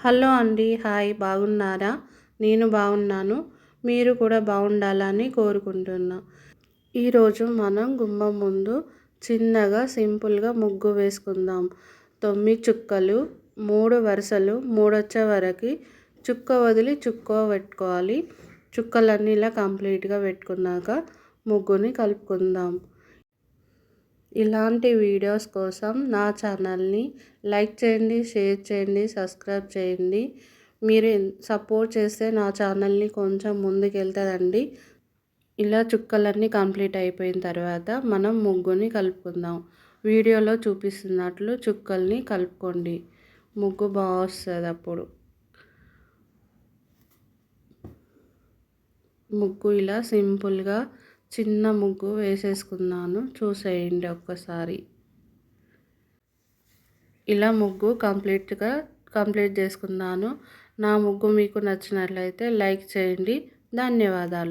Hello అండి. Hi, బాగున్నారా? నేను బాగున్నాను. మీరు కూడా బాగుండాలని కోరుకుంటున్నా. ఈరోజు మనం గుమ్మం ముందు చిన్నగా సింపుల్గా ముగ్గు వేసుకుందాం. 9 చుక్కలు, 3 వరుసలు, 3 వచ్చే వరకు చుక్క వదిలి చుక్క పెట్టుకోవాలి. చుక్కలన్నీ ఇలా కంప్లీట్గా పెట్టుకున్నాక ముగ్గుని కలుపుకుందాం. ఇలాంటి వీడియోస్ కోసం నా ఛానల్ని లైక్ చేయండి, షేర్ చేయండి, సబ్స్క్రైబ్ చేయండి. మీరు సపోర్ట్ చేస్తే నా ఛానల్ని కొంచెం ముందుకెళ్తుందండి. ఇలా చుక్కలన్నీ కంప్లీట్ అయిపోయిన తర్వాత మనం ముగ్గుని కలుపుకుందాం. వీడియోలో చూపిస్తున్నట్లు చుక్కల్ని కలుపుకోండి. ముగ్గు బాగా వస్తుంది అప్పుడు. ముగ్గు ఇలా సింపుల్గా చిన్న ముగ్గు వేసేసుకున్నాను, చూసేయండి ఒక్కసారి. ఇలా ముగ్గు కంప్లీట్ చేసుకున్నాను. నా ముగ్గు మీకు నచ్చినట్లయితే లైక్ చేయండి. ధన్యవాదాలు.